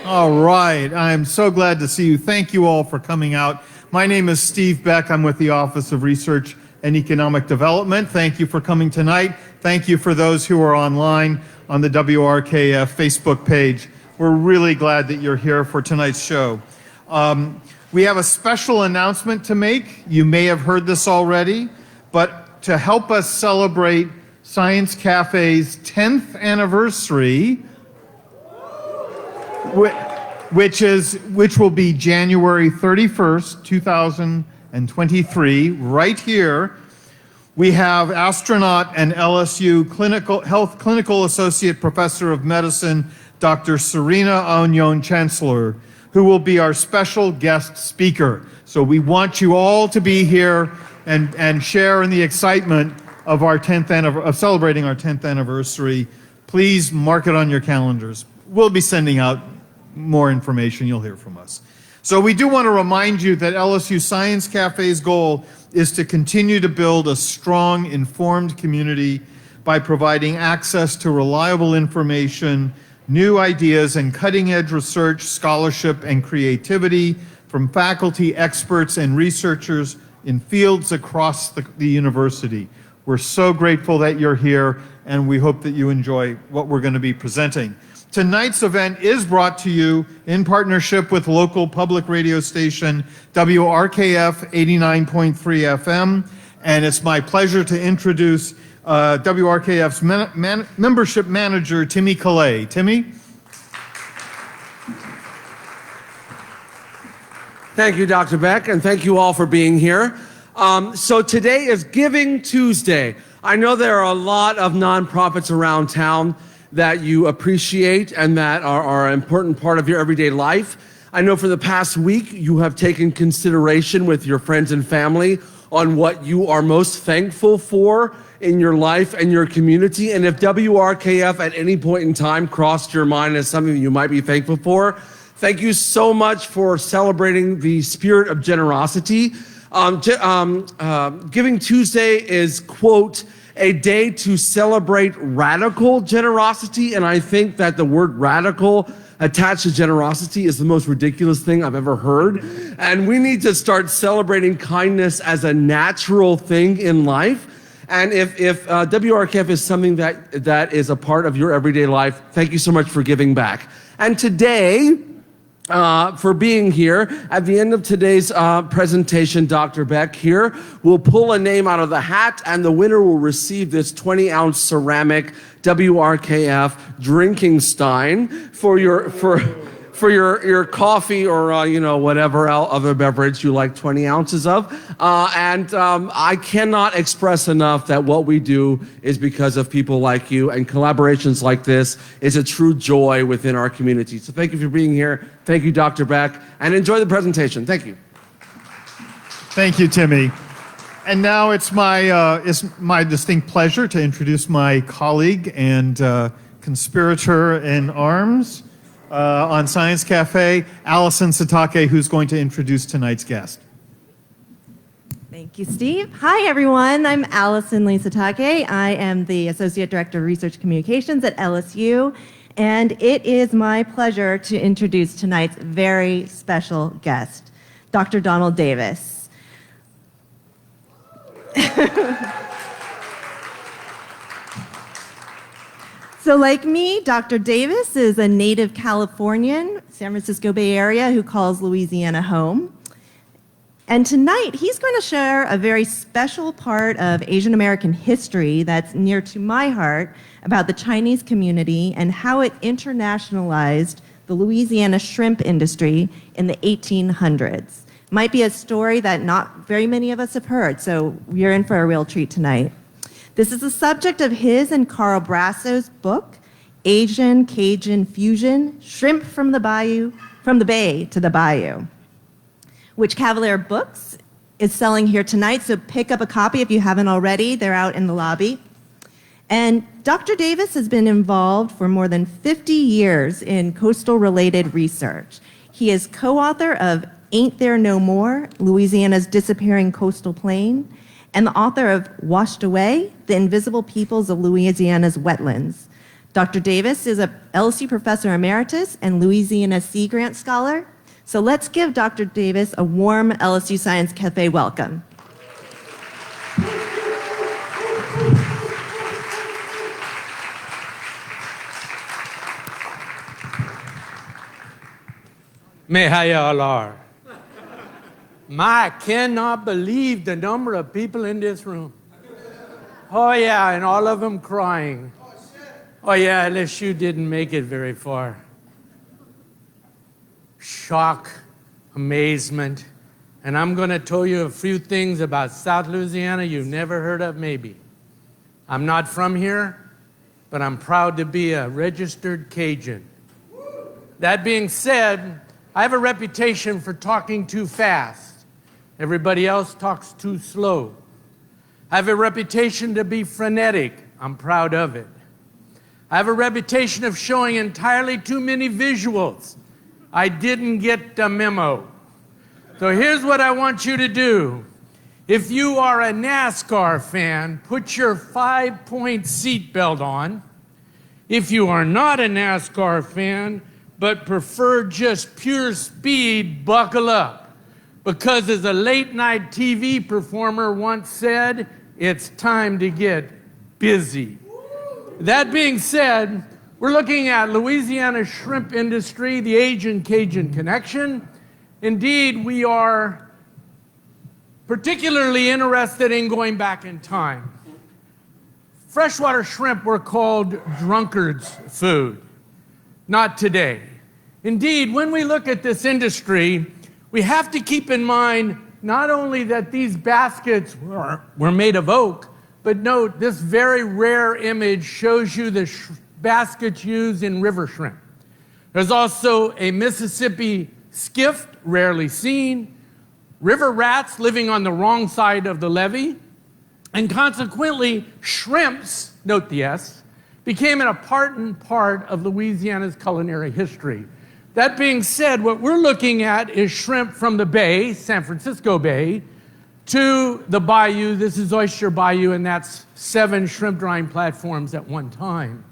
All right, I'm so glad to see you. Thank you all for coming out. My name is Steve Beck. I'm with the Office of Research and Economic Development. Thank you for coming tonight. Thank you for those who are online on the WRKF Facebook page. We're really glad that you're here for tonight's show. We have a special announcement to make. You may have heard this already, but to help us celebrate Science Cafe's 10th anniversary, which will be January 31st, 2023, right here, we have astronaut and LSU clinical associate professor of medicine, Dr. Serena Aunion Chancellor, who will be our special guest speaker. So we want you all to be here and share in the excitement of our celebrating our 10th anniversary. Please mark it on your calendars. We'll be sending out more information. You'll hear from us. So we do want to remind you that LSU Science Cafe's goal is to continue to build a strong, informed community by providing access to reliable information, new ideas, and cutting-edge research, scholarship, and creativity from faculty, experts, and researchers in fields across the university. We're so grateful that you're here, and we hope that you enjoy what we're going to be presenting. Tonight's event is brought to you in partnership with local public radio station WRKF 89.3 FM, and it's my pleasure to introduce WRKF's membership manager, Timmy Calais. Timmy? Thank you, Dr. Beck, and thank you all for being here. So today is Giving Tuesday. I know there are a lot of nonprofits around town that you appreciate and that are an important part of your everyday life. I know for the past week you have taken consideration with your friends and family on what you are most thankful for in your life and your community. And if WRKF at any point in time crossed your mind as something that you might be thankful for, thank you so much for celebrating the spirit of generosity. Giving Tuesday is, quote, a day to celebrate radical generosity, and I think that the word radical attached to generosity is the most ridiculous thing I've ever heard. And we need to start celebrating kindness as a natural thing in life. And if WRKF is something that is a part of your everyday life, thank you so much for giving back. And today, for being here. At the end of today's presentation, Dr. Beck here will pull a name out of the hat, and the winner will receive this 20-ounce ceramic WRKF drinking stein for your coffee or whatever other beverage you like 20 ounces of. I cannot express enough that what we do is because of people like you, and collaborations like this is a true joy within our community. So thank you for being here. Thank you, Dr. Beck, and enjoy the presentation. Thank you. Thank you, Timmy. And now it's my distinct pleasure to introduce my colleague and conspirator in arms on Science Cafe, Allison Satake, who's going to introduce tonight's guest. Thank you, Steve. Hi, everyone. I'm Allison Lee Satake. I am the Associate Director of Research Communications at LSU, and it is my pleasure to introduce tonight's very special guest, Dr. Donald Davis. So like me, Dr. Davis is a native Californian, San Francisco Bay Area, who calls Louisiana home. And tonight, he's going to share a very special part of Asian American history that's near to my heart about the Chinese community and how it internationalized the Louisiana shrimp industry in the 1800s. Might be a story that not very many of us have heard, so you're in for a real treat tonight. This is the subject of his and Carl Brasso's book, Asian-Cajun Fusion, Shrimp from the Bay to the Bayou, which Cavalier Books is selling here tonight, so pick up a copy if you haven't already. They're out in the lobby. And Dr. Davis has been involved for more than 50 years in coastal-related research. He is co-author of Ain't There No More, Louisiana's Disappearing Coastal Plain, and the author of Washed Away, The Invisible Peoples of Louisiana's Wetlands. Dr. Davis is a LSU professor emeritus and Louisiana Sea Grant scholar. So let's give Dr. Davis a warm LSU Science Cafe welcome. May how y'all are. I cannot believe the number of people in this room. Oh yeah, and all of them crying. Oh yeah, LSU didn't make it very far. Shock, amazement, and I'm going to tell you a few things about South Louisiana you've never heard of maybe. I'm not from here, but I'm proud to be a registered Cajun. That being said, I have a reputation for talking too fast. Everybody else talks too slow. I have a reputation to be frenetic. I'm proud of it. I have a reputation of showing entirely too many visuals. I didn't get the memo. So here's what I want you to do. If you are a NASCAR fan, put your 5-point seatbelt on. If you are not a NASCAR fan, but prefer just pure speed, buckle up. Because as a late-night TV performer once said, it's time to get busy. That being said, we're looking at Louisiana's shrimp industry, the Asian-Cajun connection. Indeed, we are particularly interested in going back in time. Freshwater shrimp were called drunkards' food. Not today. Indeed, when we look at this industry, we have to keep in mind not only that these baskets were made of oak, but note this very rare image shows you the baskets used in river shrimp. There's also a Mississippi skiff, rarely seen, river rats living on the wrong side of the levee, and consequently, shrimps, note the S, became an important part of Louisiana's culinary history. That being said, what we're looking at is shrimp from the bay, San Francisco Bay, to the bayou. This is Oyster Bayou, and that's 7 shrimp drying platforms at one time.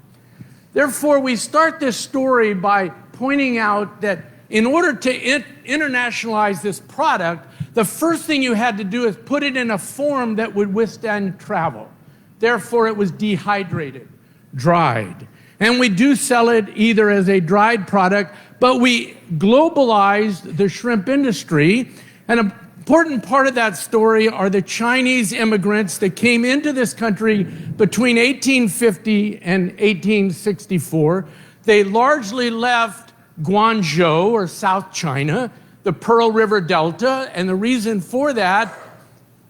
Therefore, we start this story by pointing out that in order to internationalize this product, the first thing you had to do is put it in a form that would withstand travel. Therefore, it was dehydrated, dried. And we do sell it either as a dried product, but we globalized the shrimp industry. An important part of that story are the Chinese immigrants that came into this country between 1850 and 1864. They largely left Guangzhou, or South China, the Pearl River Delta, and the reason for that,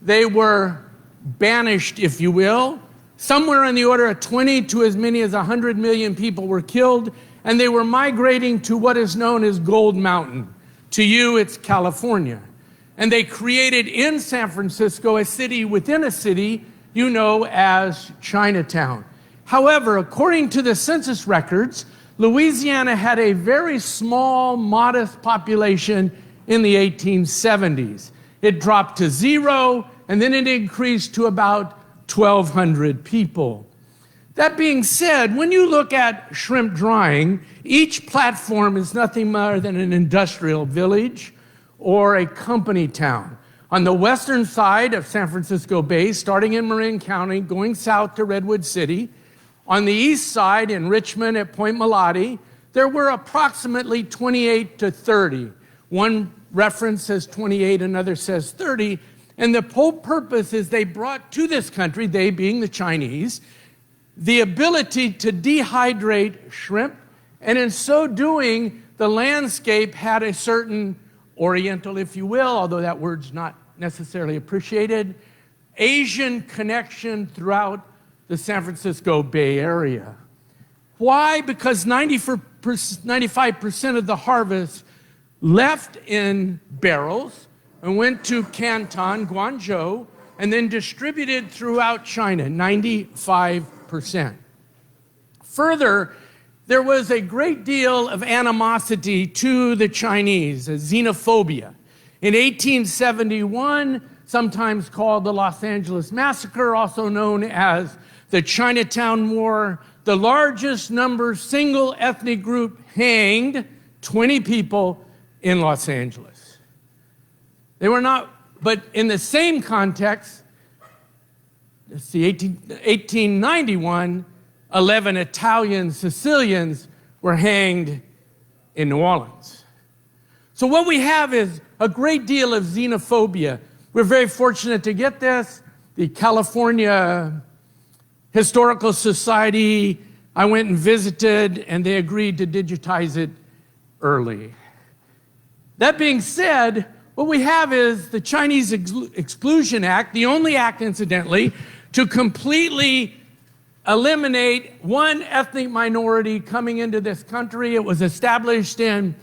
they were banished, if you will. Somewhere in the order of 20 to as many as 100 million people were killed, and they were migrating to what is known as Gold Mountain. To you, it's California. And they created in San Francisco a city within a city you know as Chinatown. However, according to the census records, Louisiana had a very small, modest population in the 1870s. It dropped to 0, and then it increased to about 1,200 people. That being said, when you look at shrimp drying, each platform is nothing more than an industrial village or a company town. On the western side of San Francisco Bay, starting in Marin County, going south to Redwood City, on the east side in Richmond at Point Melody, there were approximately 28 to 30. One reference says 28, another says 30. And the whole purpose is they brought to this country, they being the Chinese, the ability to dehydrate shrimp. And in so doing, the landscape had a certain Oriental, if you will, although that word's not necessarily appreciated, Asian connection throughout the San Francisco Bay Area. Why? Because 95% of the harvest left in barrels and went to Canton, Guangzhou, and then distributed throughout China, 95%. Further, there was a great deal of animosity to the Chinese, a xenophobia. In 1871, sometimes called the Los Angeles Massacre, also known as the Chinatown War, the largest number single ethnic group hanged, 20 people in Los Angeles. They were not, but in the same context, let's see, 1891, 11 Italian Sicilians were hanged in New Orleans. So what we have is a great deal of xenophobia. We're very fortunate to get this. The California Historical Society, I went and visited, and they agreed to digitize it early. That being said, what we have is the Chinese Exclusion Act, the only act, incidentally, to completely eliminate one ethnic minority coming into this country. It was established in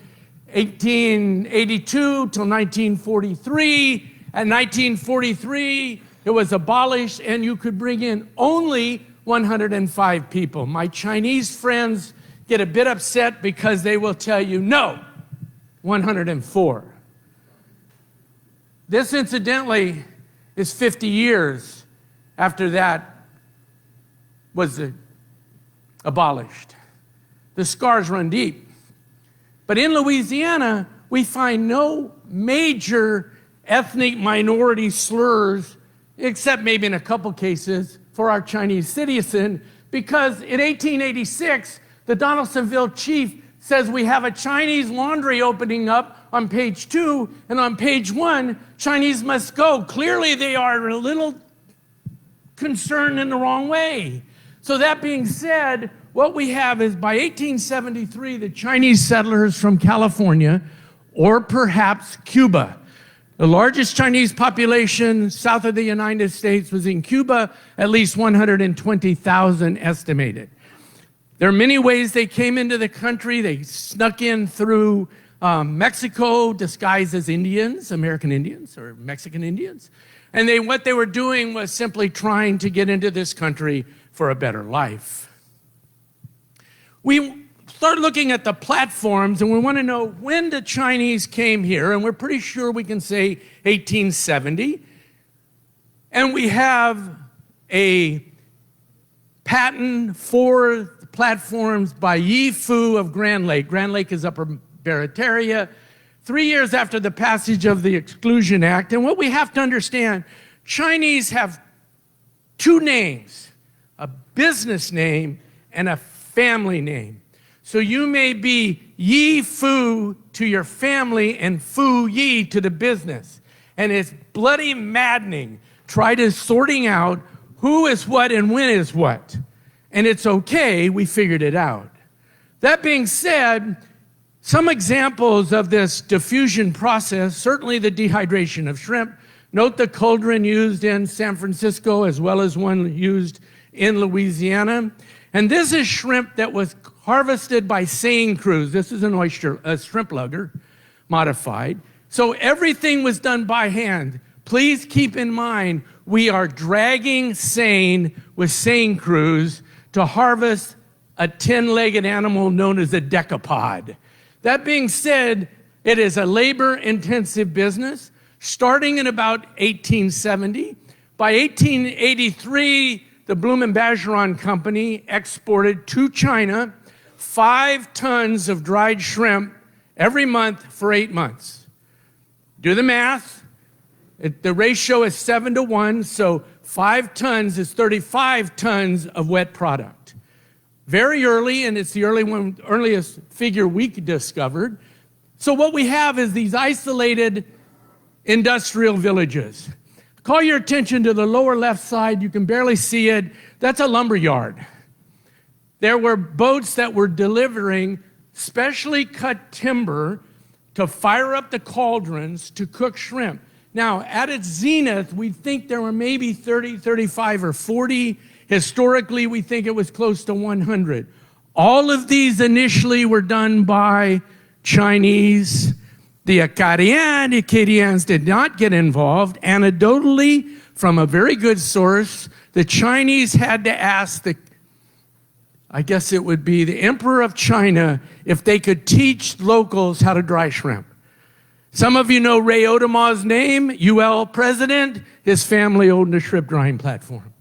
1882 till 1943. At 1943, it was abolished, and you could bring in only 105 people. My Chinese friends get a bit upset because they will tell you, no, 104. This, incidentally, is 50 years after that was abolished. The scars run deep. But in Louisiana, we find no major ethnic minority slurs, except maybe in a couple cases for our Chinese citizen, because in 1886, the Donaldsonville chief says we have a Chinese laundry opening up on page 2, and on page 1, Chinese must go. Clearly, they are a little concerned in the wrong way. So that being said, what we have is by 1873, the Chinese settlers from California, or perhaps Cuba. The largest Chinese population south of the United States was in Cuba, at least 120,000 estimated. There are many ways they came into the country. They snuck in through Mexico, disguised as Indians, American Indians or Mexican Indians. And what they were doing was simply trying to get into this country for a better life. We start looking at the platforms, and we want to know when the Chinese came here, and we're pretty sure we can say 1870. And we have a patent for the platforms by Yi Fu of Grand Lake. Grand Lake is Upper Barataria, 3 years after the passage of the Exclusion Act. And what we have to understand, Chinese have two names, a business name and a family name. So you may be Yi Fu to your family and Fu Yi to the business. And it's bloody maddening. Try to sorting out who is what and when is what. And it's okay, we figured it out. That being said, some examples of this diffusion process, certainly the dehydration of shrimp. Note the cauldron used in San Francisco as well as one used in Louisiana. And this is shrimp that was harvested by seine crews. This is a shrimp lugger, modified. So everything was done by hand. Please keep in mind, we are dragging seine with seine crews to harvest a 10-legged animal known as a decapod. That being said, it is a labor-intensive business, starting in about 1870. By 1883, the Bloom and Bergeron Company exported to China 5 tons of dried shrimp every month for 8 months. Do the math. The ratio is 7-to-1, so 5 tons is 35 tons of wet product. Very early, and it's the earliest figure we discovered. So what we have is these isolated industrial villages. Call your attention to the lower left side. You can barely see it. That's a lumber yard. There were boats that were delivering specially cut timber to fire up the cauldrons to cook shrimp. Now, at its zenith, we think there were maybe 30, 35, or 40. Historically, we think it was close to 100. All of these initially were done by Chinese. The Acadians did not get involved. Anecdotally, from a very good source, the Chinese had to ask I guess it would be the Emperor of China if they could teach locals how to dry shrimp. Some of you know Ray Odemaw's name, UL president. His family owned a shrimp drying platform.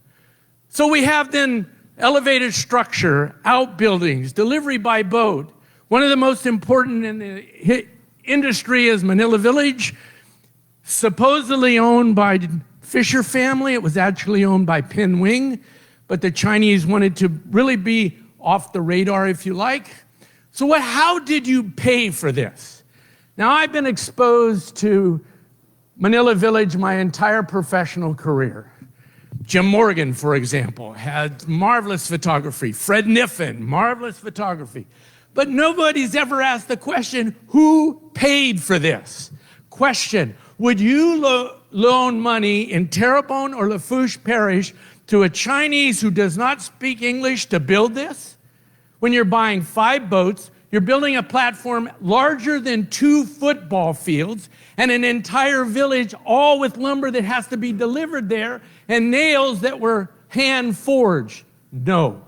So we have then elevated structure, outbuildings, delivery by boat. One of the most important in the industry is Manila Village, supposedly owned by Fisher family. It was actually owned by Pinwing, but the Chinese wanted to really be off the radar, if you like. So how did you pay for this? Now, I've been exposed to Manila Village my entire professional career. Jim Morgan, for example, had marvelous photography. Fred Niffen, marvelous photography. But nobody's ever asked the question, who paid for this? Question, would you loan money in Terrebonne or Lafourche Parish to a Chinese who does not speak English to build this? When you're buying 5 boats, you're building a platform larger than 2 football fields and an entire village, all with lumber that has to be delivered there and nails that were hand forged. No.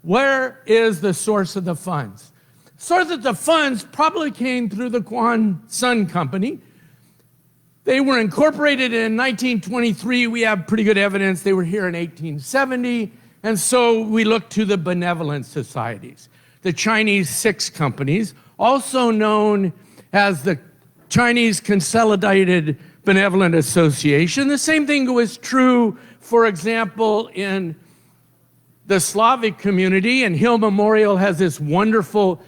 Where is the source of the funds? Source of the funds probably came through the Quan Sun Company. They were incorporated in 1923. We have pretty good evidence they were here in 1870. And so we look to the benevolent societies. The Chinese 6 companies, also known as the Chinese Consolidated Benevolent Association. The same thing was true, for example, in the Slavic community, and Hill Memorial has this wonderful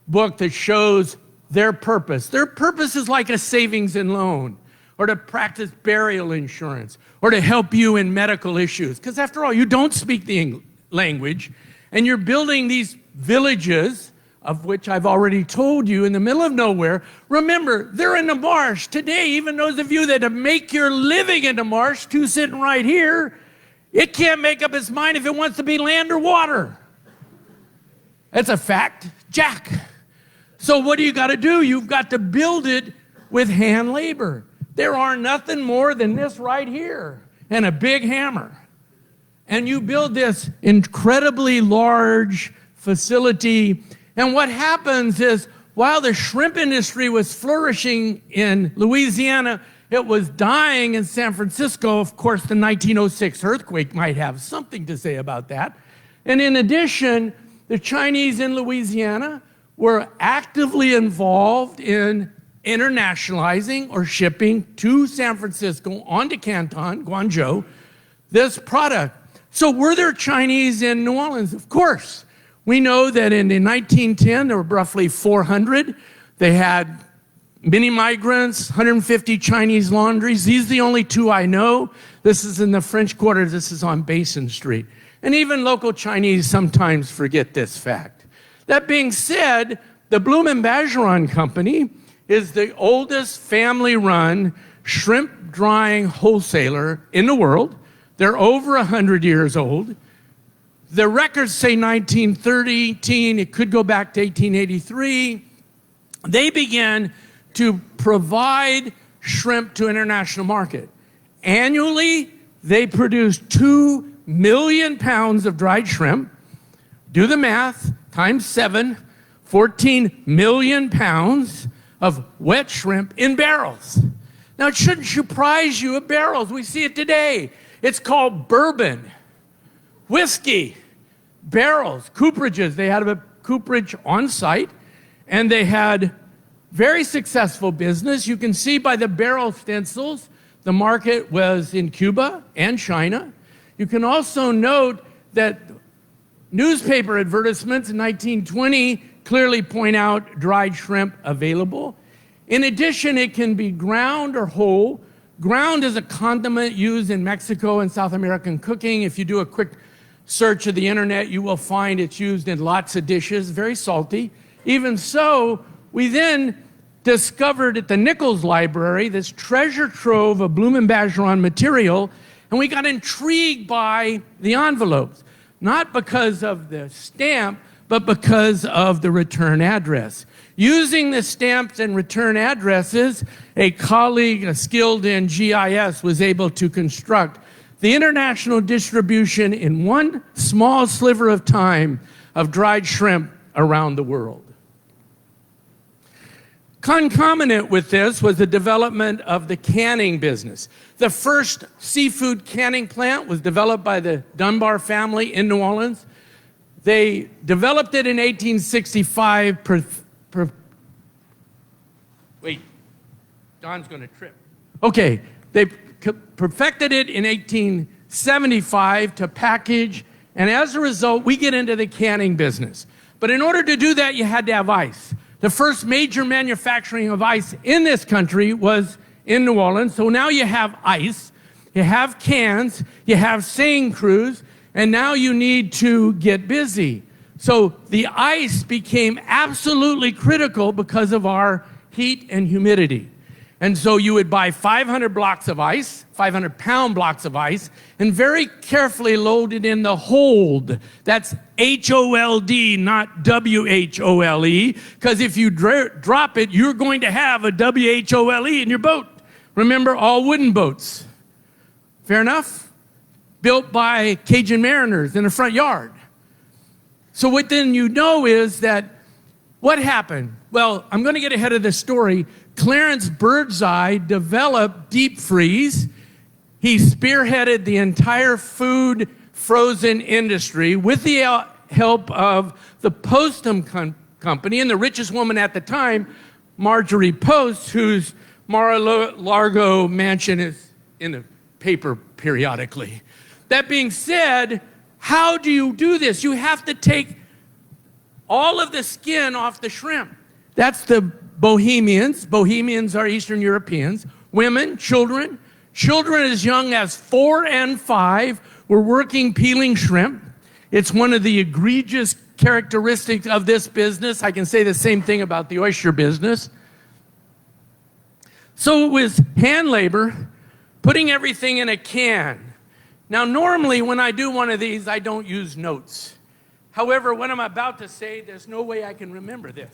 book that shows their purpose. Their purpose is like a savings and loan, or to practice burial insurance, or to help you in medical issues. Because after all, you don't speak the language, and you're building these villages, of which I've already told you, in the middle of nowhere. Remember, they're in the marsh. Today, even those of you that make your living in the marsh, 2 sitting right here, it can't make up its mind if it wants to be land or water. That's a fact, Jack. So what do you got to do? You've got to build it with hand labor. There are nothing more than this right here and a big hammer. And you build this incredibly large facility. And what happens is, while the shrimp industry was flourishing in Louisiana, it was dying in San Francisco. Of course, the 1906 earthquake might have something to say about that. And in addition, the Chinese in Louisiana were actively involved in internationalizing or shipping to San Francisco, onto Canton, Guangzhou, this product. So were there Chinese in New Orleans? Of course. We know that in 1910, there were roughly 400. They had many migrants, 150 Chinese laundries. These are the only 2 I know. This is in the French Quarter. This is on Basin Street. And even local Chinese sometimes forget this fact. That being said, the Bloom and Bergeron Company is the oldest family-run shrimp drying wholesaler in the world. They're over 100 years old. The records say 1913, it could go back to 1883. They began to provide shrimp to international market. Annually, they produce 2 million pounds of dried shrimp. Do the math, times 7, 14 million pounds of wet shrimp in barrels. Now, it shouldn't surprise you at barrels. We see it today. It's called bourbon. Whiskey, barrels, cooperages. They had a cooperage on site, and they had very successful business. You can see by the barrel stencils, the market was in Cuba and China. You can also note that newspaper advertisements in 1920 clearly point out dried shrimp available. In addition, it can be ground or whole. Ground is a condiment used in Mexico and South American cooking. If you do a quick search of the internet, you will find it's used in lots of dishes, very salty. Even so, we then discovered at the Nichols Library this treasure trove of Bloom and Bergeron material, and we got intrigued by the envelopes, not because of the stamp, but because of the return address. Using the stamps and return addresses, a colleague skilled in GIS was able to construct the international distribution in one small sliver of time of dried shrimp around the world. Concomitant with this was the development of the canning business. The first seafood canning plant was developed by the Dunbar family in New Orleans. They developed it in 1865. Wait, Don's going to trip. Okay, they perfected it in 1875 to package, and as a result, we get into the canning business. But in order to do that, you had to have ice. The first major manufacturing of ice in this country was in New Orleans. So now you have ice, you have cans, you have seining crews, and now you need to get busy. So the ice became absolutely critical because of our heat and humidity. And so you would buy 500 blocks of ice, 500-pound blocks of ice, and very carefully load it in the hold. That's H-O-L-D, not W-H-O-L-E, because if you drop it, you're going to have a W-H-O-L-E in your boat. Remember, all wooden boats. Fair enough? Built by Cajun mariners in the front yard. So what then you know is that what happened? Well, I'm going to get ahead of the story. Clarence Birdseye developed deep freeze. He spearheaded the entire food frozen industry with the help of the Postum Company and the richest woman at the time, Marjorie Post, whose Mar-a-Lago mansion is in the paper periodically. That being said, how do you do this? You have to take all of the skin off the shrimp. That's the Bohemians. Bohemians are Eastern Europeans. Women, children as young as 4 and 5 were working peeling shrimp. It's one of the egregious characteristics of this business. I can say the same thing about the oyster business. So it was hand labor, putting everything in a can. Now, normally when I do one of these, I don't use notes. However, what I'm about to say, there's no way I can remember this.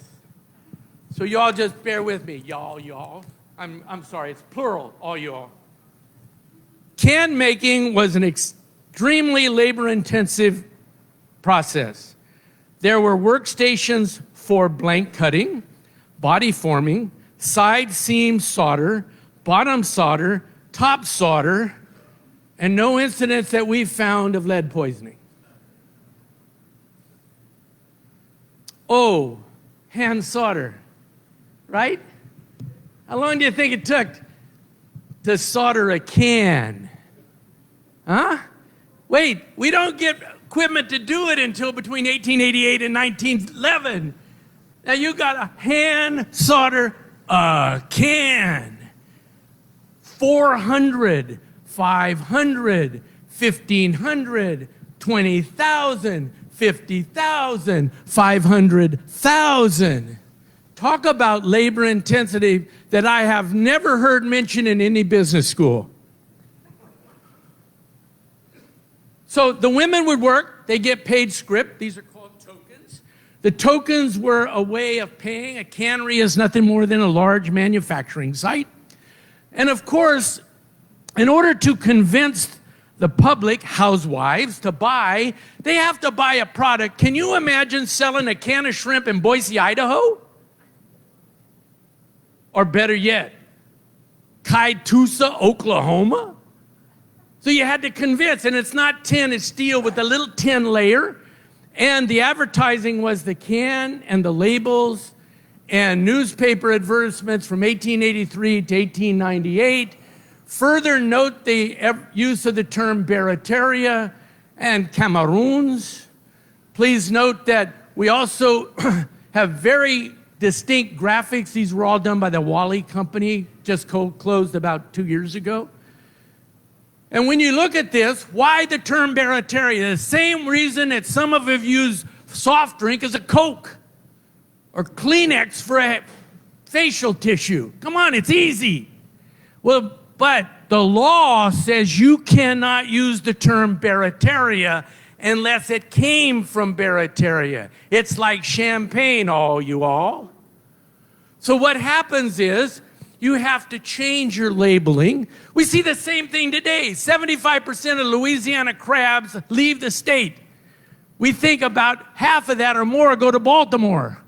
So y'all just bear with me, y'all. I'm sorry, it's plural, all y'all. Can making was an extremely labor-intensive process. There were workstations for blank cutting, body forming, side seam solder, bottom solder, top solder, and no incidents that we've found of lead poisoning. Oh, hand solder. Right? How long do you think it took to solder a can? Huh? Wait, we don't get equipment to do it until between 1888 and 1911. Now you got a hand solder a can. 400, 500, 1,500, 20,000, 50,000, 500,000. Talk about labor intensity that I have never heard mentioned in any business school. So the women would work, they get paid script. These are called tokens. The tokens were a way of paying. A cannery is nothing more than a large manufacturing site. And of course, in order to convince the public, housewives, to buy, they have to buy a product. Can you imagine selling a can of shrimp in Boise, Idaho? Or better yet, Kaitusa, Oklahoma? So you had to convince, and it's not tin, it's steel with a little tin layer. And the advertising was the can and the labels and newspaper advertisements from 1883 to 1898. Further note the use of the term barataria and Cameroons. Please note that we also have very distinct graphics. These were all done by the Wally Company, just closed about 2 years ago. And when you look at this, why the term barataria? The same reason that some of you have used soft drink as a Coke or Kleenex for a facial tissue. Come on, it's easy. Well, but the law says you cannot use the term barataria unless it came from barataria. It's like champagne, all you all. So what happens is you have to change your labeling. We see the same thing today. 75% of Louisiana crabs leave the state. We think about half of that or more go to Baltimore.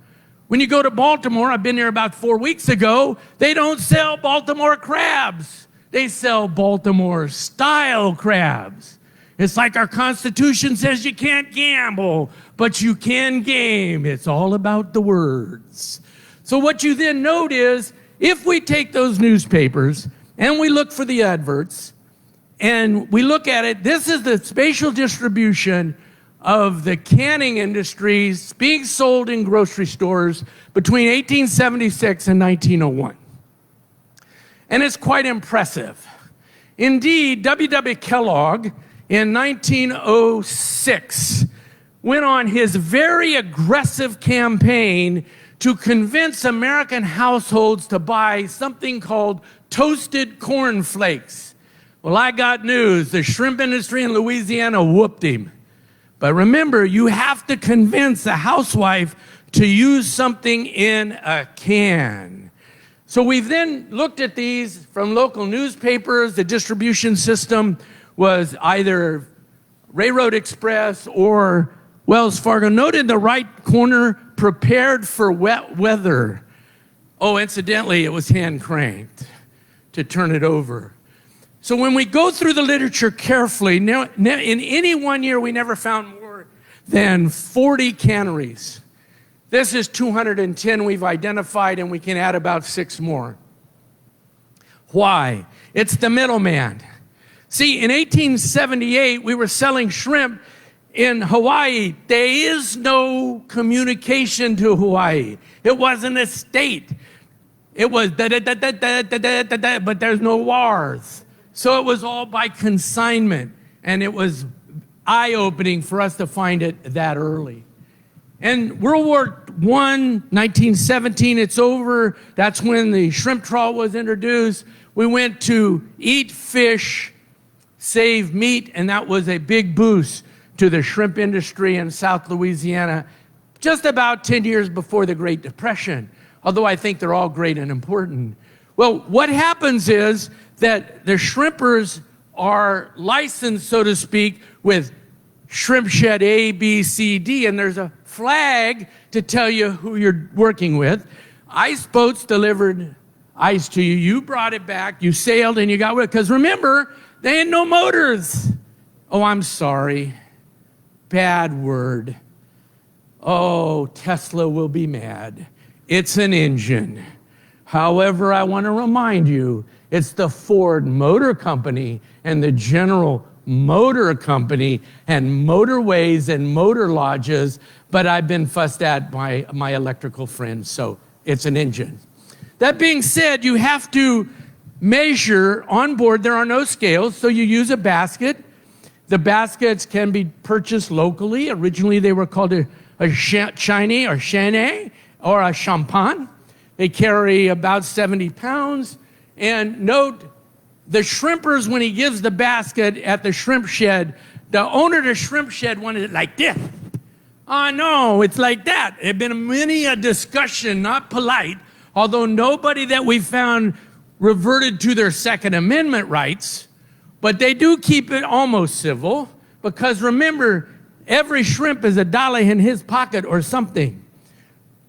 When you go to Baltimore, I've been there about 4 weeks ago, they don't sell Baltimore crabs. They sell Baltimore-style crabs. It's like our Constitution says you can't gamble, but you can game. It's all about the words. So what you then note is, if we take those newspapers and we look for the adverts and we look at it, this is the spatial distribution of the canning industries being sold in grocery stores between 1876 and 1901. And it's quite impressive. Indeed, W.W. Kellogg in 1906 went on his very aggressive campaign to convince American households to buy something called toasted corn flakes. Well, I got news. The shrimp industry in Louisiana whooped him. But remember, you have to convince a housewife to use something in a can. So we've then looked at these from local newspapers. The distribution system was either Railroad Express or Wells Fargo. Note in the right corner, prepared for wet weather. Oh, incidentally, it was hand cranked to turn it over. So when we go through the literature carefully, in any one year, we never found more than 40 canneries. This is 210 we've identified, and we can add about 6 more. Why? It's the middleman. See, in 1878, we were selling shrimp in Hawaii. There is no communication to Hawaii. It wasn't a state. It was but there's no wars. So it was all by consignment, and it was eye-opening for us to find it that early. And World War I, 1917, it's over. That's when the shrimp trawl was introduced. We went to eat fish, save meat, and that was a big boost to the shrimp industry in South Louisiana just about 10 years before the Great Depression, although I think they're all great and important. Well, what happens is that the shrimpers are licensed, so to speak, with shrimp shed A, B, C, D, and there's a flag to tell you who you're working with. Ice boats delivered ice to you. You brought it back. You sailed and you got with it. Because remember, they had no motors. Oh, I'm sorry. Bad word. Oh, Tesla will be mad. It's an engine. However, I want to remind you, it's the Ford Motor Company and the General Motor Company and motorways and motor lodges, but I've been fussed at by my electrical friends, so it's an engine. That being said, you have to measure on board. There are no scales, so you use a basket. The baskets can be purchased locally. Originally, they were called a Chinese or Chenet or a champagne. They carry about 70 pounds. And note, the shrimpers, when he gives the basket at the shrimp shed, the owner of the shrimp shed wanted it like this. Oh, no, it's like that. There have been many a discussion, not polite, although nobody that we found reverted to their Second Amendment rights, but they do keep it almost civil, because remember, every shrimp is $1 in his pocket or something.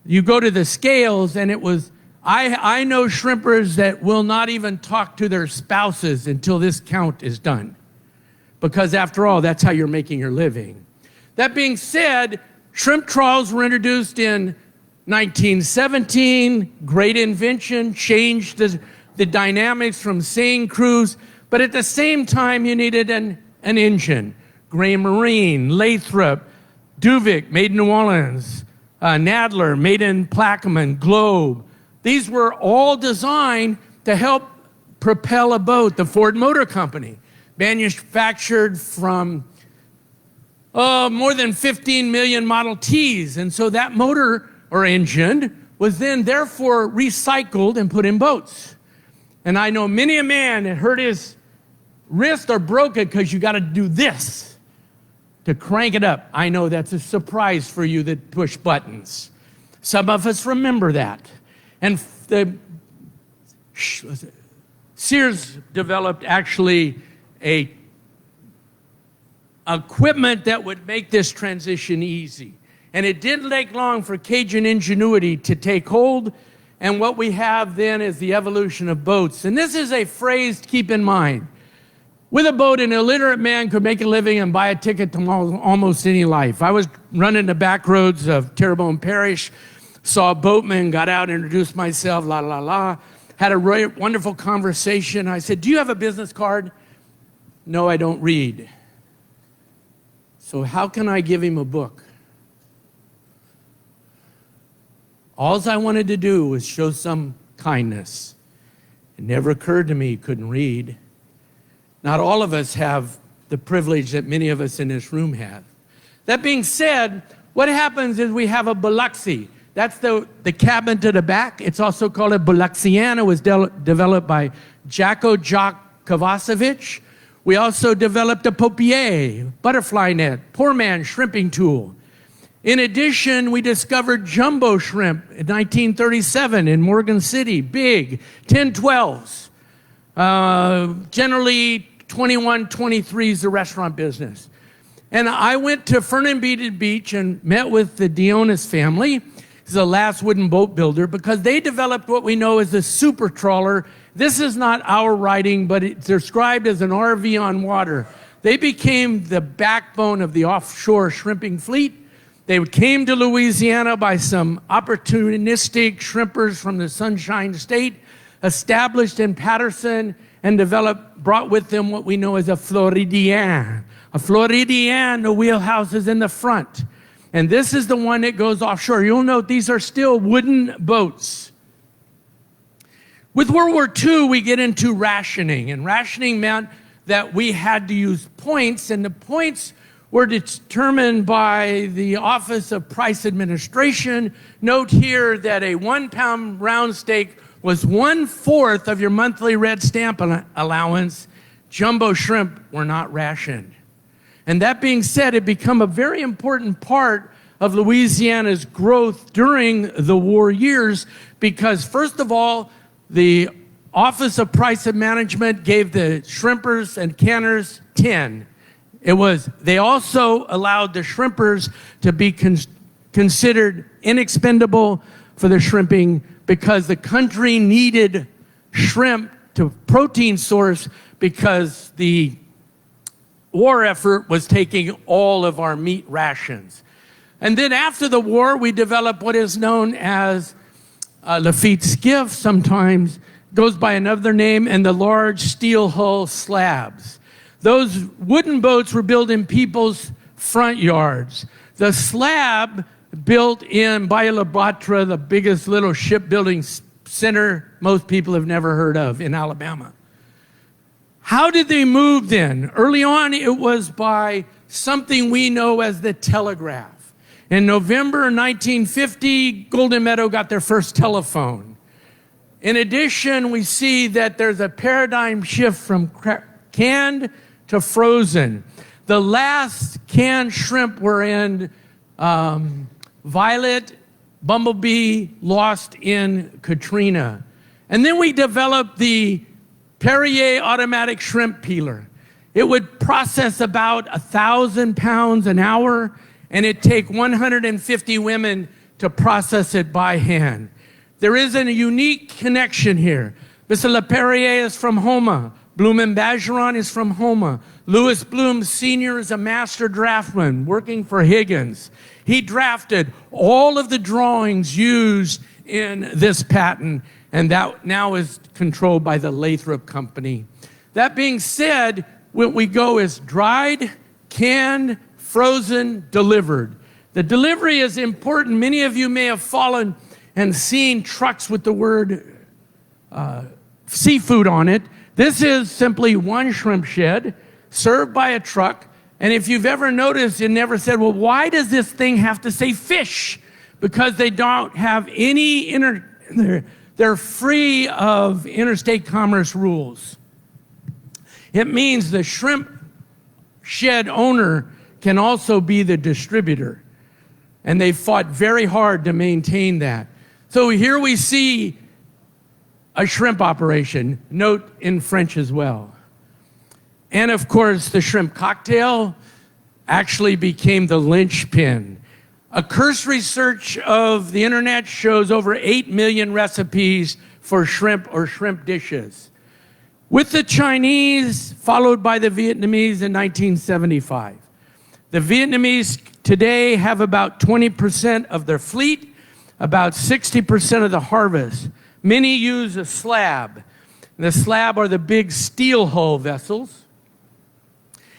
You go to the scales, and it was, I know shrimpers that will not even talk to their spouses until this count is done, because after all, that's how you're making your living. That being said, shrimp trawls were introduced in 1917, great invention, changed the dynamics from seeing crews, but at the same time, you needed an engine. Gray Marine, Lathrop, Duvick, made in New Orleans, Nadler, made in Plaquemine, Globe. These were all designed to help propel a boat. The Ford Motor Company, manufactured from more than 15 million Model Ts. And so that motor or engine was then therefore recycled and put in boats. And I know many a man that hurt his wrist or broke it because you got to do this to crank it up. I know that's a surprise for you that push buttons. Some of us remember that. And the Sears developed actually a equipment that would make this transition easy. And it didn't take long for Cajun ingenuity to take hold. And what we have then is the evolution of boats. And this is a phrase to keep in mind. With a boat, an illiterate man could make a living and buy a ticket to almost any life. I was running the back roads of Terrebonne Parish, saw a boatman, got out, introduced myself, la, la, la. Had a wonderful conversation. I said, do you have a business card? No, I don't read. So how can I give him a book? All I wanted to do was show some kindness. It never occurred to me he couldn't read. Not all of us have the privilege that many of us in this room have. That being said, what happens is we have a Biloxi. That's the cabin to the back. It's also called a Biloxiana. It was developed by Jacko Kovacevic. We also developed a Popier, butterfly net, poor man shrimping tool. In addition, we discovered jumbo shrimp in 1937 in Morgan City, big, 10-12s. Generally 21, 23 is the restaurant business. And I went to Fernandina Beach and met with the Dionis family. He's the last wooden boat builder because they developed what we know as a super trawler. This is not our writing, but it's described as an RV on water. They became the backbone of the offshore shrimping fleet. They came to Louisiana by some opportunistic shrimpers from the Sunshine State, established in Patterson, and brought with them what we know as a Floridian. A Floridian, the wheelhouse is in the front. And this is the one that goes offshore. You'll note these are still wooden boats. With World War II, we get into rationing. And rationing meant that we had to use points, and the points were determined by the Office of Price Administration. Note here that a 1-pound round steak was 1/4 of your monthly red stamp allowance. Jumbo shrimp were not rationed. And that being said, it became a very important part of Louisiana's growth during the war years because, first of all, the Office of Price and Management gave the shrimpers and canners 10. They also allowed the shrimpers to be considered inexpendable for the shrimping because the country needed shrimp to protein source because the war effort was taking all of our meat rations. And then after the war, we developed what is known as Lafitte skiff, sometimes goes by another name, and the large steel hull slabs. Those wooden boats were built in people's front yards. The slab built in Bayou La Batre, the biggest little shipbuilding center most people have never heard of in Alabama. How did they move then? Early on, it was by something we know as the telegraph. In November 1950, Golden Meadow got their first telephone. In addition, we see that there's a paradigm shift from canned to frozen. The last canned shrimp were in Violet, Bumblebee, lost in Katrina. And then we developed the Perrier automatic shrimp peeler. It would process about 1,000 pounds an hour, and it'd take 150 women to process it by hand. There is a unique connection here. Mr. LePerrier is from Houma. Bloom & Bergeron is from Houma. Louis Bloom Sr. is a master draftsman working for Higgins. He drafted all of the drawings used in this patent, and that now is controlled by the Lathrop Company. That being said, what we go is dried, canned, frozen, delivered. The delivery is important. Many of you may have fallen and seen trucks with the word seafood on it. This is simply one shrimp shed served by a truck. And if you've ever noticed, it never said, well, why does this thing have to say fish? Because they don't have any they're free of interstate commerce rules. It means the shrimp shed owner can also be the distributor. And they fought very hard to maintain that. So here we see a shrimp operation, note in French as well. And of course, the shrimp cocktail actually became the linchpin. A cursory search of the internet shows over 8 million recipes for shrimp or shrimp dishes. with the Chinese, followed by the Vietnamese in 1975. The Vietnamese today have about 20% of their fleet, about 60% of the harvest. Many use a slab. The slab are the big steel hull vessels.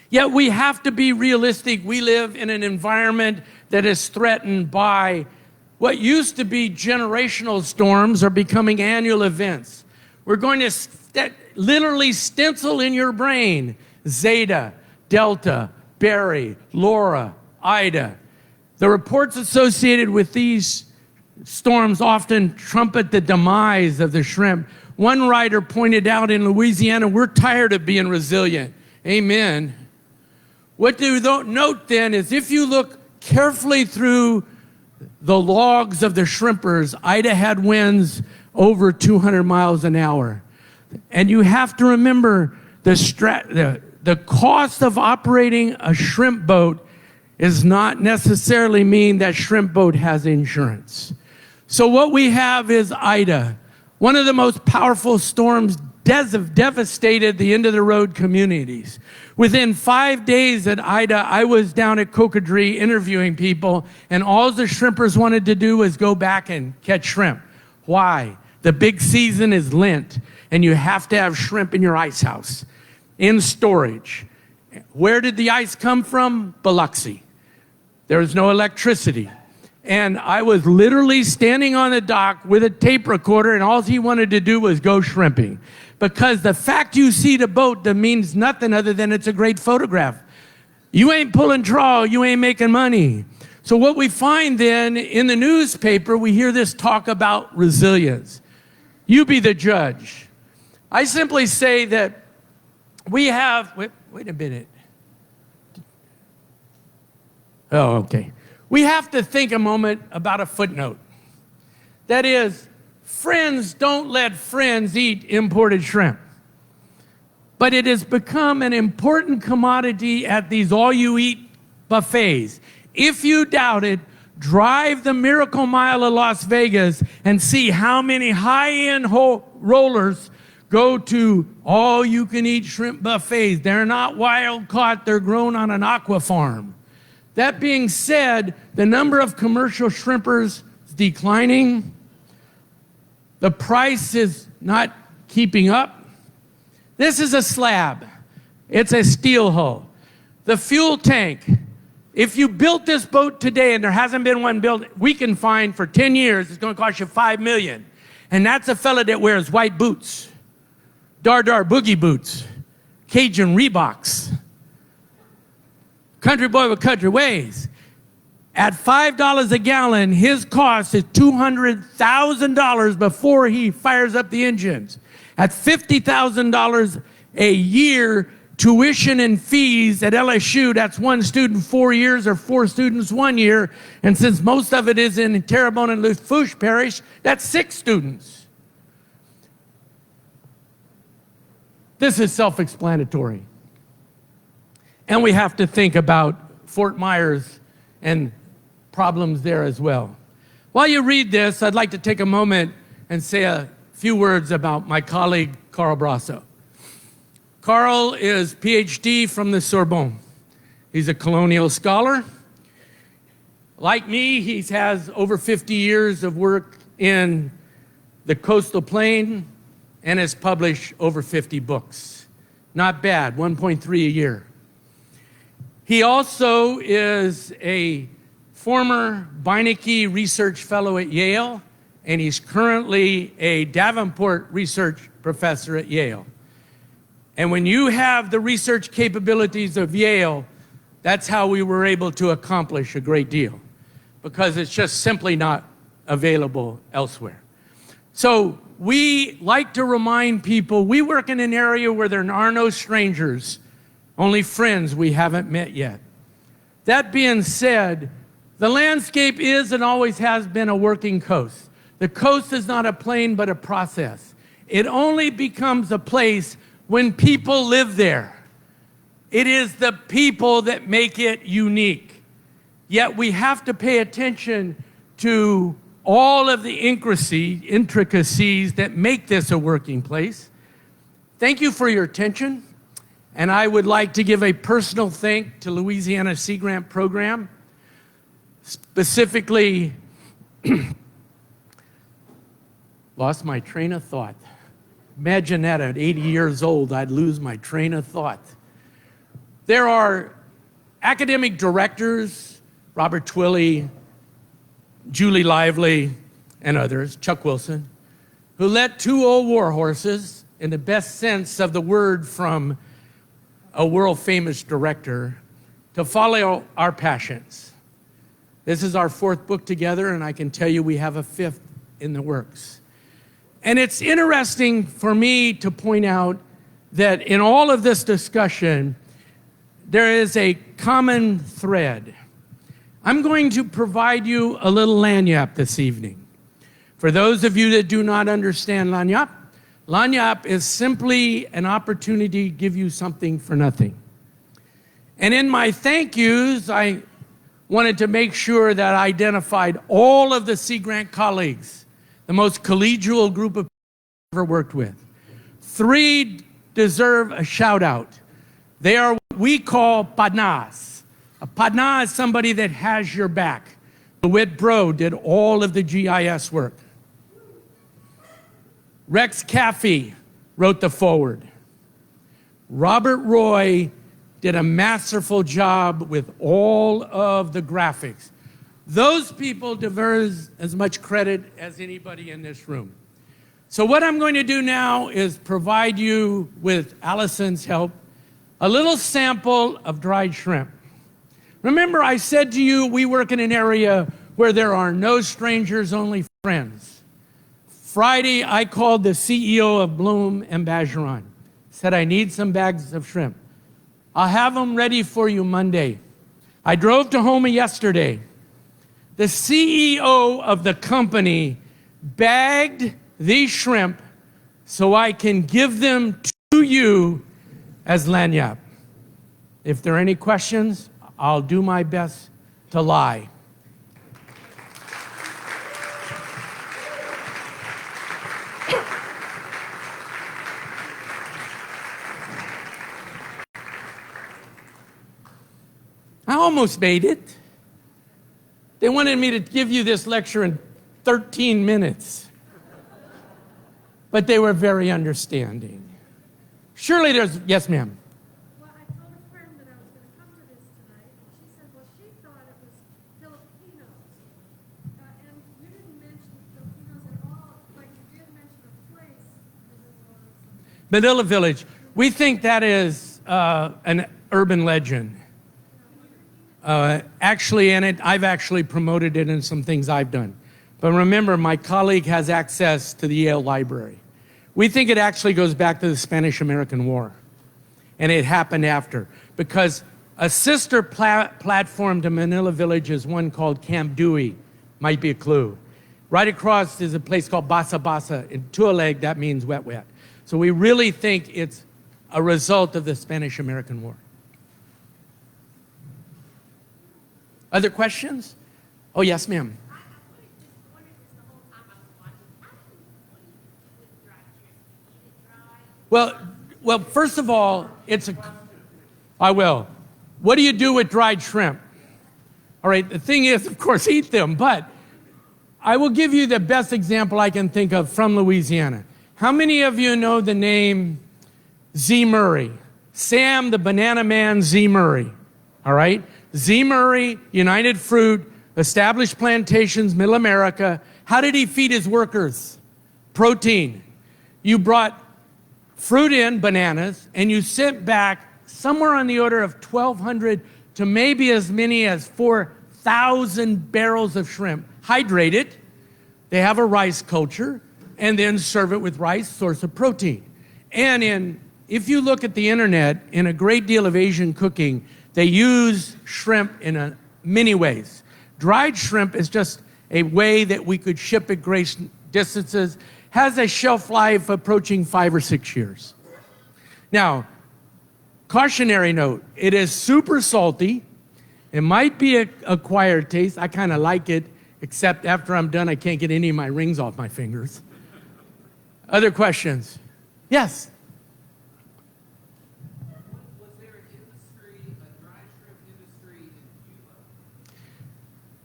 Yet we have to be realistic. We live in an environment that is threatened by what used to be generational storms are becoming annual events. We're going to literally stencil in your brain Zeta, Delta, Barry, Laura, Ida. The reports associated with these storms often trumpet the demise of the shrimp. One writer pointed out in Louisiana, we're tired of being resilient. Amen. What you don't note then is if you look carefully through the logs of the shrimpers, Ida had winds over 200 miles an hour. And you have to remember the cost of operating a shrimp boat does not necessarily mean that shrimp boat has insurance. So what we have is Ida. One of the most powerful storms devastated the end-of-the-road communities. Within 5 days at Ida, I was down at Cocodrie interviewing people, and all the shrimpers wanted to do was go back and catch shrimp. Why? The big season is Lent, and you have to have shrimp in your ice house, in storage. Where did the ice come from? Biloxi. There was no electricity. And I was literally standing on the dock with a tape recorder, and all he wanted to do was go shrimping. Because the fact you see the boat, that means nothing other than it's a great photograph. You ain't pulling trawl, you ain't making money. So what we find then in the newspaper, we hear this talk about resilience. You be the judge. I simply say that we have, wait a minute. Oh, okay. We have to think a moment about a footnote. That is, friends don't let friends eat imported shrimp. But it has become an important commodity at these all-you-eat buffets. If you doubt it, drive the Miracle Mile of Las Vegas and see how many high-end rollers go to all-you-can-eat shrimp buffets. They're not wild-caught. They're grown on an aqua farm. That being said, the number of commercial shrimpers is declining. The price is not keeping up. This is a slab. It's a steel hull. The fuel tank, if you built this boat today and there hasn't been one built, we can find for 10 years, it's going to cost you $5 million. And that's a fella that wears white boots, Dar boogie boots, Cajun Reeboks, country boy with country ways. At $5 a gallon, his cost is $200,000 before he fires up the engines. At $50,000 a year, tuition and fees at LSU, that's one student 4 years or 4 students 1 year. And since most of it is in Terrebonne and Lafourche Parish, that's 6 students. This is self-explanatory. And we have to think about Fort Myers and problems there as well. While you read this, I'd like to take a moment and say a few words about my colleague, Carl Brasso. Carl is PhD from the Sorbonne. He's a colonial scholar. Like me, he has over 50 years of work in the coastal plain and has published over 50 books. Not bad, 1.3 a year. He also is a former Beinecke Research Fellow at Yale, and he's currently a Davenport Research Professor at Yale. And when you have the research capabilities of Yale, that's how we were able to accomplish a great deal, because it's just simply not available elsewhere. So we like to remind people, we work in an area where there are no strangers, only friends we haven't met yet. That being said, the landscape is and always has been a working coast. The coast is not a plain, but a process. It only becomes a place when people live there. It is the people that make it unique. Yet we have to pay attention to all of the intricacies that make this a working place. Thank you for your attention, and I would like to give a personal thank to Louisiana Sea Grant Program, specifically, lost my train of thought. Imagine that at 80 years old, I'd lose my train of thought. There are academic directors, Robert Twilley, Julie Lively, and others, Chuck Wilson, who let two old war horses, in the best sense of the word from a world-famous director, to follow our passions. This is our fourth book together, and I can tell you we have a fifth in the works. And it's interesting for me to point out that in all of this discussion, there is a common thread. I'm going to provide you a little lagniappe this evening. For those of you that do not understand lagniappe, lagniappe is simply an opportunity to give you something for nothing. And in my thank yous, I wanted to make sure that I identified all of the Sea Grant colleagues, the most collegial group of people I've ever worked with. 3 deserve a shout out. They are what we call padnas. A padna is somebody that has your back. DeWitt Bro did all of the GIS work. Rex Café wrote the foreword. Robert Roy did a masterful job with all of the graphics. Those people deserve as much credit as anybody in this room. So what I'm going to do now is provide you, with Allison's help, a little sample of dried shrimp. Remember, I said to you, we work in an area where there are no strangers, only friends. Friday, I called the CEO of Bloom and Bergeron. Said, I need some bags of shrimp. I'll have them ready for you Monday. I drove to Houma yesterday. The CEO of the company bagged these shrimp so I can give them to you as lagniappe. If there are any questions, I'll do my best to lie. I almost made it. They wanted me to give you this lecture in 13 minutes. But they were very understanding. Surely there's, yes, ma'am. Well, I told a friend that I was going to come to this tonight, and she said, well, she thought it was Filipinos. And you didn't mention Filipinos at all, but you did mention a place. Manila Village. We think that is an urban legend. Actually, I've actually promoted it in some things I've done. But remember, my colleague has access to the Yale Library. We think it actually goes back to the Spanish-American War. And it happened after. Because a sister platform to Manila Village is one called Camp Dewey. Might be a clue. Right across is a place called Basa Basa. In Tualeg, that means wet, wet. So we really think it's a result of the Spanish-American War. Other questions? Oh, yes, ma'am. Well, first of all, I will. What do you do with dried shrimp? All right, the thing is, of course, eat them, but I will give you the best example I can think of from Louisiana. How many of you know the name Z. Murray? Sam the Banana Man Z. Murray, all right? Z. Murray, United Fruit, established plantations, Middle America. How did he feed his workers? Protein. You brought fruit in, bananas, and you sent back somewhere on the order of 1,200 to maybe as many as 4,000 barrels of shrimp. Hydrate it. They have a rice culture, and then serve it with rice, source of protein. And if you look at the internet, in a great deal of Asian cooking, they use shrimp in many ways. Dried shrimp is just a way that we could ship at great distances, has a shelf life approaching 5 or 6 years. Now, cautionary note, it is super salty. It might be an acquired taste. I kind of like it, except after I'm done, I can't get any of my rings off my fingers. Other questions? Yes?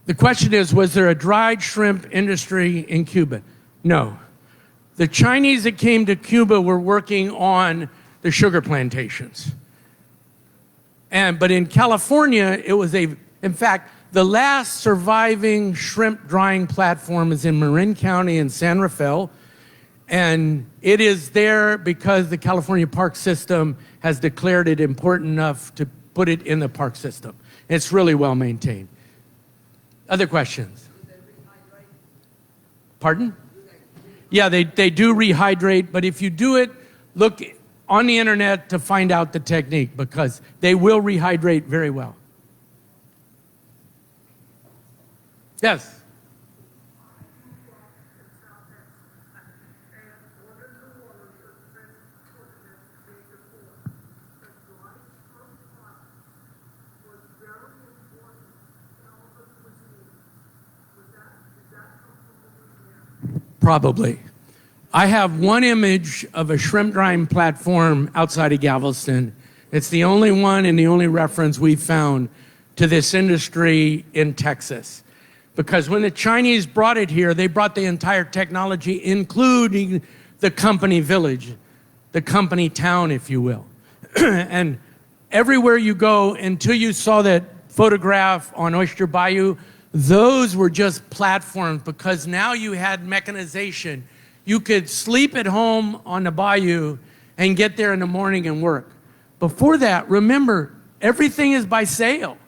The question is, was there a dried shrimp industry in Cuba? No. The Chinese that came to Cuba were working on the sugar plantations. But in California, it was in fact, the last surviving shrimp drying platform is in Marin County in San Rafael. And it is there because the California park system has declared it important enough to put it in the park system. It's really well maintained. Other questions? Pardon? Yeah, they do rehydrate, but if you do it, look on the internet to find out the technique because they will rehydrate very well. Yes? Probably. I have one image of a shrimp drying platform outside of Galveston. It's the only one and the only reference we found to this industry in Texas. Because when the Chinese brought it here, they brought the entire technology, including the company village, the company town, if you will. And everywhere you go, until you saw that photograph on Oyster Bayou, those were just platforms because now you had mechanization. You could sleep at home on the bayou and get there in the morning and work. Before that, remember, everything is by sale.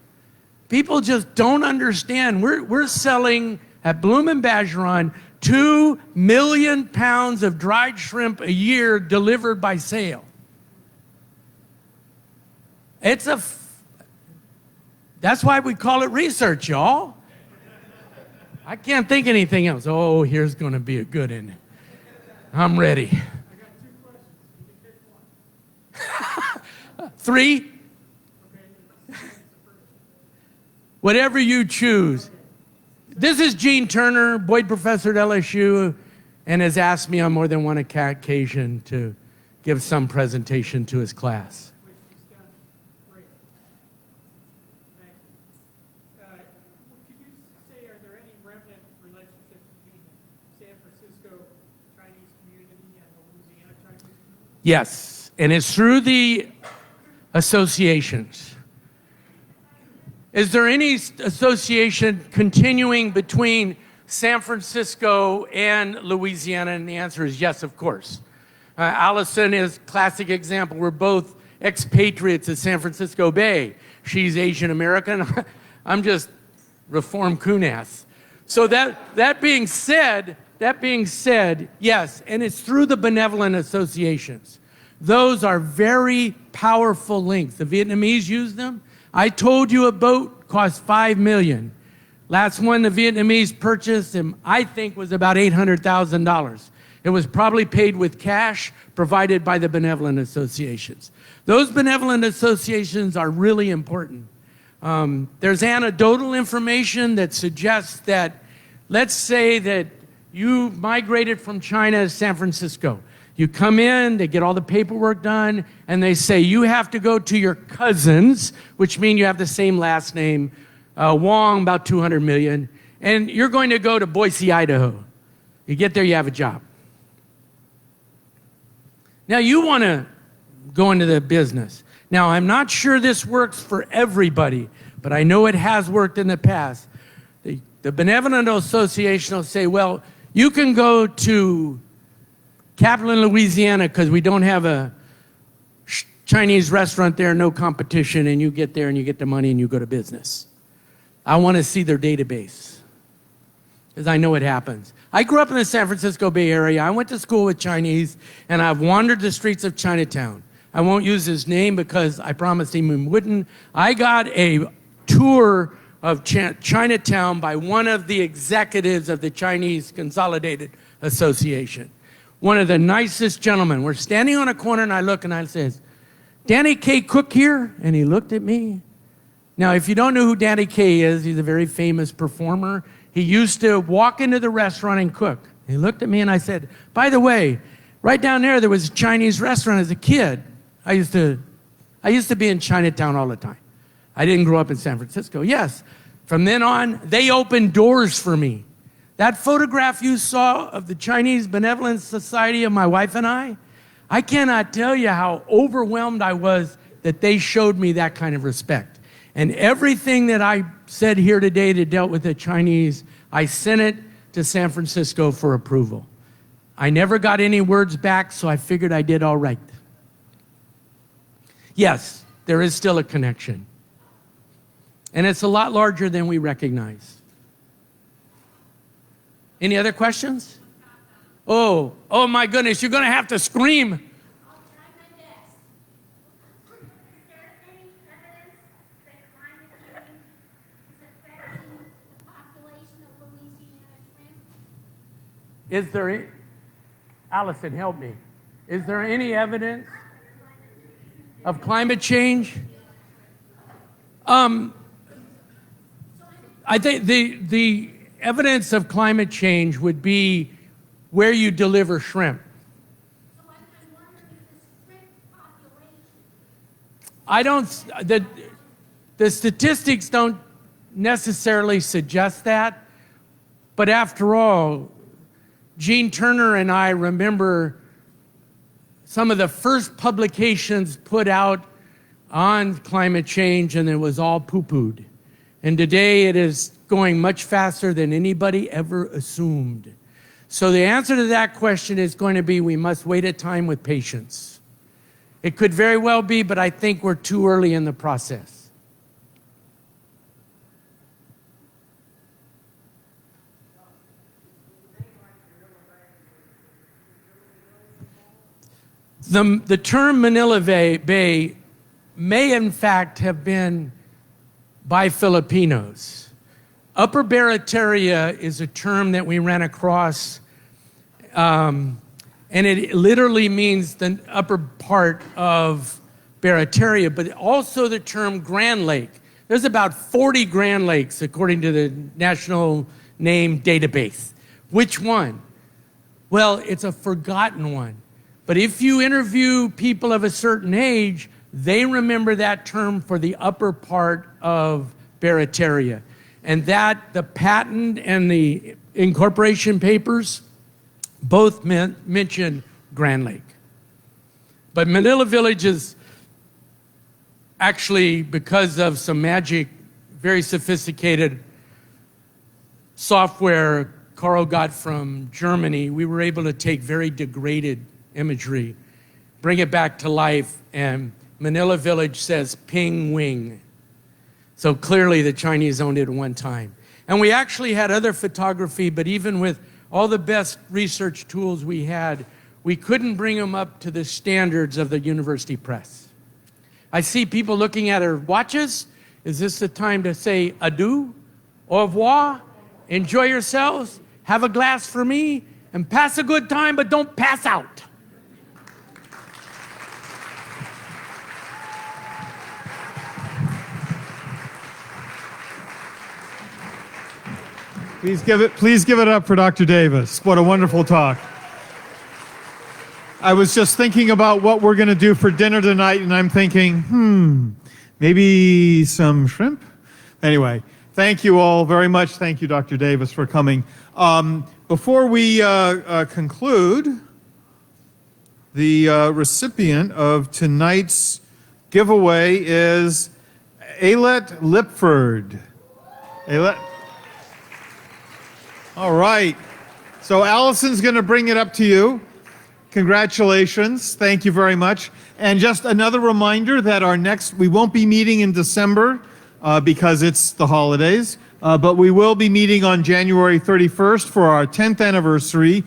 People just don't understand. We're selling at Bloom and Bergeron 2 million pounds of dried shrimp a year delivered by sale. That's why we call it research, y'all. I can't think anything else. Oh, here's going to be a good one. I'm ready. I got 2 questions. You can pick one. 3? Okay. Whatever you choose. This is Gene Turner, Boyd professor at LSU, and has asked me on more than one occasion to give some presentation to his class. Which is done great. Thank you. Could you say, are there any remnant relationships between the San Francisco Chinese community and the Louisiana Chinese community? Yes, and it's through the associations. Is there any association continuing between San Francisco and Louisiana? And the answer is yes, of course. Allison is a classic example. We're both expatriates at San Francisco Bay. She's Asian American. I'm just reformed Kunas. So that being said, yes, and it's through the benevolent associations. Those are very powerful links. The Vietnamese use them. I told you a boat cost $5 million. Last one the Vietnamese purchased, I think, was about $800,000. It was probably paid with cash provided by the benevolent associations. Those benevolent associations are really important. There's anecdotal information that suggests that, let's say that you migrated from China to San Francisco. You come in, they get all the paperwork done, and they say you have to go to your cousins, which mean you have the same last name, Wong, about 200 million, and you're going to go to Boise, Idaho. You get there, you have a job. Now you want to go into the business. Now I'm not sure this works for everybody, but I know it has worked in the past. The Benevolent Association will say, well, you can go to Capitol, Louisiana, because we don't have a Chinese restaurant there, no competition, and you get there and you get the money and you go to business. I want to see their database, because I know it happens. I grew up in the San Francisco Bay Area. I went to school with Chinese, and I've wandered the streets of Chinatown. I won't use his name because I promised him we wouldn't. I got a tour of Chinatown by one of the executives of the Chinese Consolidated Association. One of the nicest gentlemen. We're standing on a corner, and I look, and I says, Danny K. Cook here? And he looked at me. Now, if you don't know who Danny K. is, he's a very famous performer. He used to walk into the restaurant and cook. He looked at me, and I said, by the way, right down there was a Chinese restaurant as a kid. I used to be in Chinatown all the time. I didn't grow up in San Francisco. Yes, From then on, they opened doors for me. That photograph you saw of the Chinese Benevolent Society of my wife and I cannot tell you how overwhelmed I was that they showed me that kind of respect. And everything that I said here today that dealt with the Chinese, I sent it to San Francisco for approval. I never got any words back, so I figured I did all right. Yes, there is still a connection. And it's a lot larger than we recognize. Any other questions? Oh my goodness, you're gonna have to scream. Is there, Allison, help me. Is there any evidence of climate change? I think the evidence of climate change would be where you deliver shrimp. I don't, the statistics don't necessarily suggest that, but after all, Gene Turner and I remember some of the first publications put out on climate change, and it was all poo-pooed. And today it is going much faster than anybody ever assumed. So the answer to that question is going to be we must wait a time with patience. It could very well be, but I think we're too early in the process. The term Manila Bay may in fact have been by Filipinos. Upper Barataria is a term that we ran across, and it literally means the upper part of Barataria, but also the term Grand Lake. There's about 40 Grand Lakes according to the National Name Database. Which one? Well, it's a forgotten one. But if you interview people of a certain age, they remember that term for the upper part of Barataria. And that, the patent and the incorporation papers, both mention Grand Lake. But Manila Village is actually, because of some magic, very sophisticated software Carl got from Germany, we were able to take very degraded imagery, bring it back to life, and Manila Village says Ping Wing. So clearly the Chinese owned it at one time. And we actually had other photography, but even with all the best research tools we had, we couldn't bring them up to the standards of the university press. I see people looking at their watches. Is this the time to say adieu, au revoir, enjoy yourselves, have a glass for me, and pass a good time, but don't pass out? Please give it up for Dr. Davis. What a wonderful talk. I was just thinking about what we're going to do for dinner tonight, and I'm thinking, maybe some shrimp? Anyway, thank you all very much. Thank you, Dr. Davis, for coming. Before we conclude, the recipient of tonight's giveaway is Ailette Lipford. Ailette? All right. So Allison's going to bring it up to you. Congratulations. Thank you very much. And just another reminder that we won't be meeting in December because it's the holidays, but we will be meeting on January 31st for our 10th anniversary.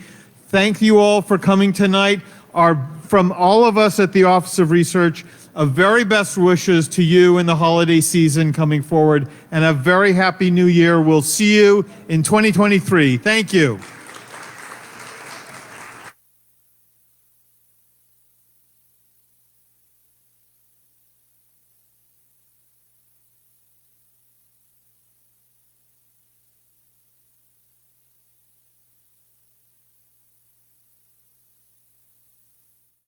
Thank you all for coming tonight. From all of us at the Office of Research, very best wishes to you in the holiday season coming forward, and a very happy new year. We'll see you in 2023. Thank you.